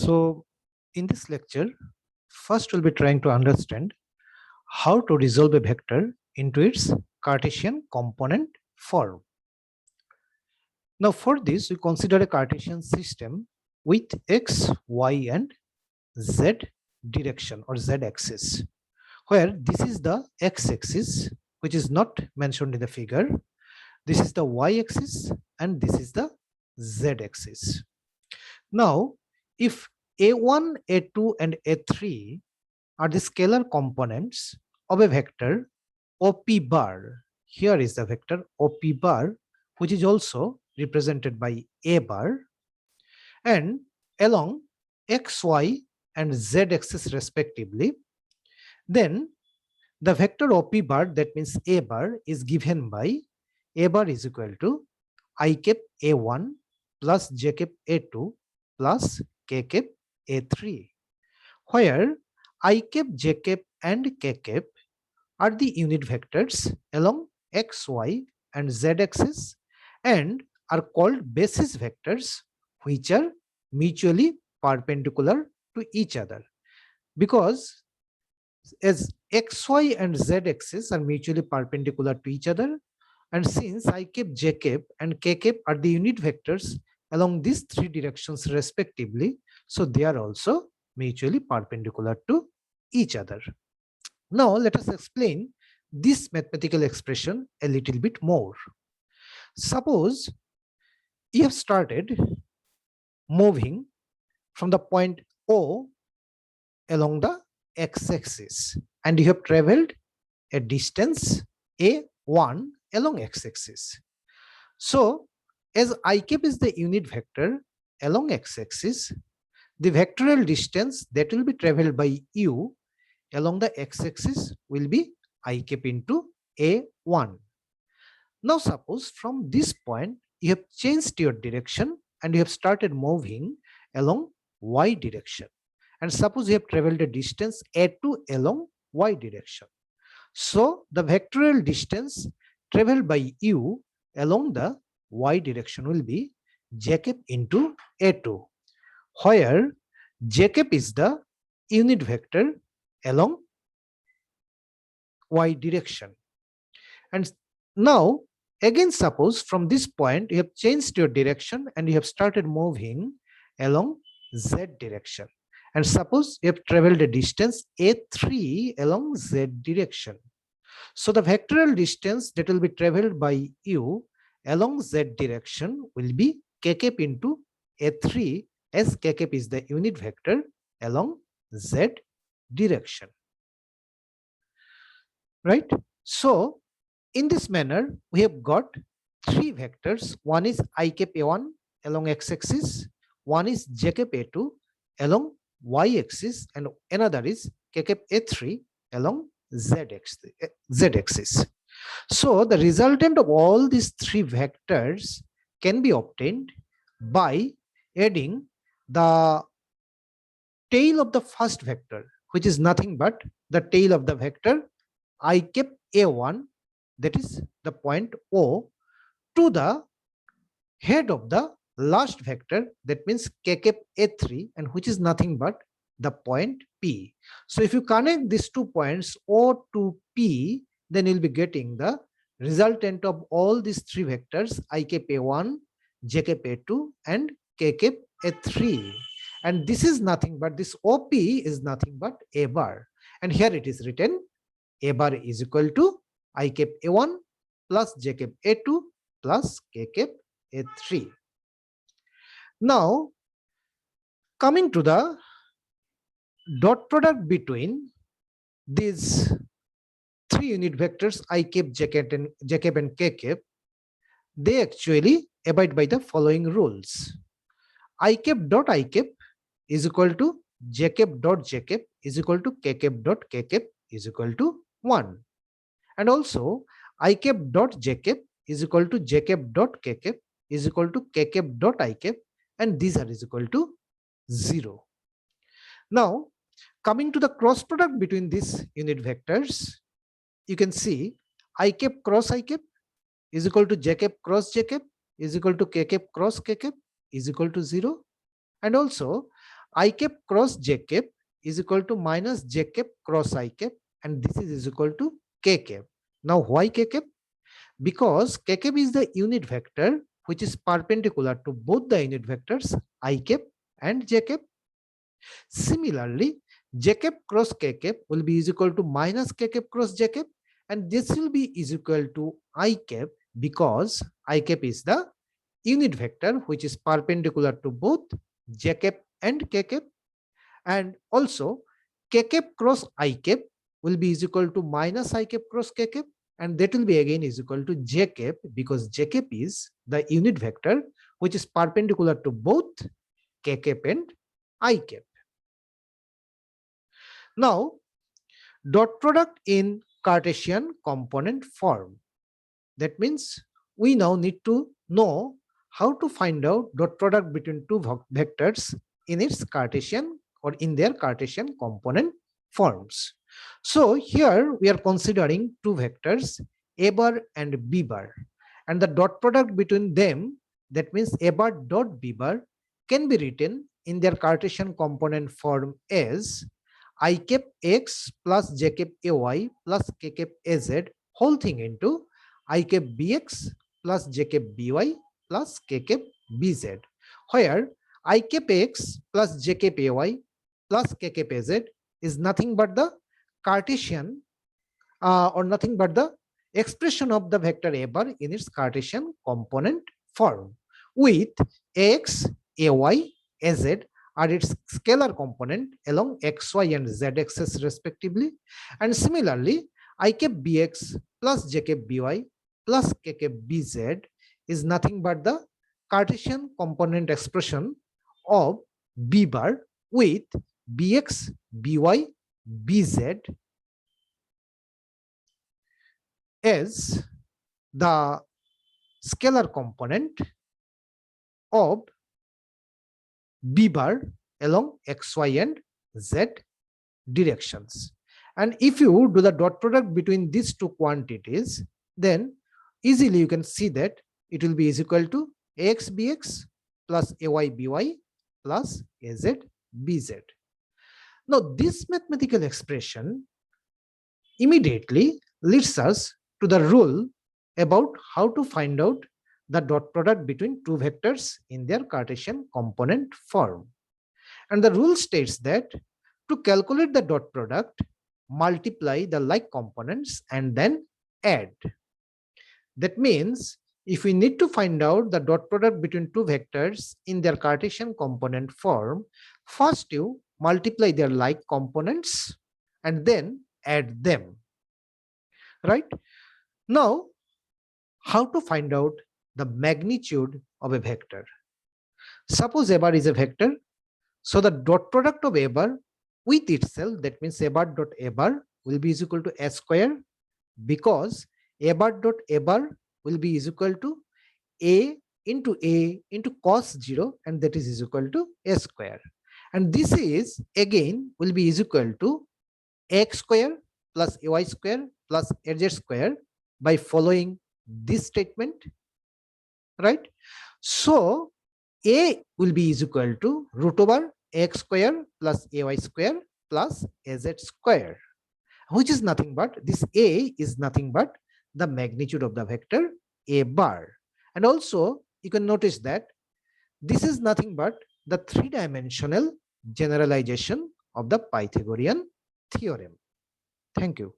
So in this lecture, first we'll be trying to understand how to resolve a vector into its Cartesian component form. Now for this, we consider a Cartesian system with x, y and z direction or z axis, where this is the x axis, which is not mentioned in the figure. This is the y axis and this is the z axis. Now, if a1, a2 and a3 are the scalar components of a vector OP bar, here is the vector OP bar, which is also represented by a bar, and along x, y and z axis respectively, then the vector OP bar, that means a bar, is given by a bar is equal to I cap a1 plus j cap a2 plus k cap a3, where I cap, j cap and k cap are the unit vectors along x, y and z axis and are called basis vectors, which are mutually perpendicular to each other, because as x, y and z axis are mutually perpendicular to each other, and since I cap, j cap and k cap are the unit vectors along these three directions respectively, so they are also mutually perpendicular to each other. Now let us explain this mathematical expression a little bit more. Suppose you have started moving from the point O along the x-axis and you have traveled a distance a1 along x-axis. So as I cap is the unit vector along x-axis, the vectorial distance that will be traveled by you along the x-axis will be I cap into a1. Now suppose from this point you have changed your direction and you have started moving along y direction, and suppose you have traveled a distance a2 along y direction. So the vectorial distance traveled by you along the y direction will be j cap into a2, where j cap is the unit vector along y direction. And now again, suppose from this point you have changed your direction and you have started moving along z direction, and suppose you have traveled a distance a3 along z direction. So the vectorial distance that will be traveled by you along z direction will be k cap into a3, as k cap is the unit vector along z direction, right? So in this manner we have got three vectors. One is I cap a1 along x-axis, one is j cap a2 along y-axis, and another is k cap a3 along z-axis. So the resultant of all these three vectors can be obtained by adding the tail of the first vector, which is nothing but the tail of the vector I cap a1, that is the point O, to the head of the last vector, that means k cap a3, and which is nothing but the point P. So if you connect these 2 points O to P, then you'll be getting the resultant of all these three vectors I cap a1, j cap a2 and k cap a3. And this is nothing but, this OP is nothing but a bar, and here it is written a bar is equal to I cap a1 plus j cap a2 plus k cap a3. Now coming to the dot product between these three unit vectors I cap, j cap and k cap, they actually abide by the following rules. I cap dot I cap is equal to j cap dot j cap is equal to k cap dot k cap is equal to 1, and also I cap dot j cap is equal to j cap dot k cap is equal to k cap dot I cap, and these are is equal to 0. Now coming to the cross product between these unit vectors, you can see I cap cross I cap is equal to j cap cross j cap is equal to k cap cross k cap is equal to 0, and also I cap cross j cap is equal to minus j cap cross I cap, and this is equal to k cap. Now why k cap? Because k cap is the unit vector which is perpendicular to both the unit vectors I cap and j cap. Similarly, j cap cross k cap will be is equal to minus k cap cross j cap, and this will be is equal to I cap because I cap is the unit vector which is perpendicular to both j cap and k cap, and also k cap cross I cap will be is equal to minus I cap cross k cap, and that will be again is equal to j cap because j cap is the unit vector which is perpendicular to both k cap and I cap. Now, dot product in Cartesian component form. That means we now need to know how to find out dot product between two vectors in its Cartesian or in their Cartesian component forms. So here we are considering two vectors a bar and b bar, and the dot product between them, that means a bar dot b bar, can be written in their Cartesian component form as I cap x plus j cap ay plus k cap az whole thing into I cap bx plus j cap by plus k cap bz, where I cap x plus j cap ay plus k cap az is nothing but the Cartesian or nothing but the expression of the vector a bar in its Cartesian component form, with x, ay, az are its scalar component along x, y, and z axis respectively. And similarly, I cap bx plus j cap by plus k cap bz is nothing but the Cartesian component expression of b bar with bx, by, bz as the scalar component of b bar along x, y, and z directions. And if you do the dot product between these two quantities, then easily you can see that it will be is equal to ax bx plus ay by plus az bz. Now this mathematical expression immediately leads us to the rule about how to find out the dot product between two vectors in their Cartesian component form. And the rule states that to calculate the dot product, multiply the like components and then add. That means if we need to find out the dot product between two vectors in their Cartesian component form, first you multiply their like components and then add them. Right? Now, how to find out the magnitude of a vector? Suppose a bar is a vector, so the dot product of a bar with itself, that means a bar dot a bar, will be is equal to a square, because a bar dot a bar will be is equal to a into cos 0, and that is equal to a square. And this is again will be is equal to x square plus ay square plus az square by following this statement, right? So a will be is equal to root over x square plus ay square plus az square, which is nothing but this a is nothing but the magnitude of the vector a bar. And also you can notice that this is nothing but the three-dimensional generalization of the Pythagorean theorem. Thank you.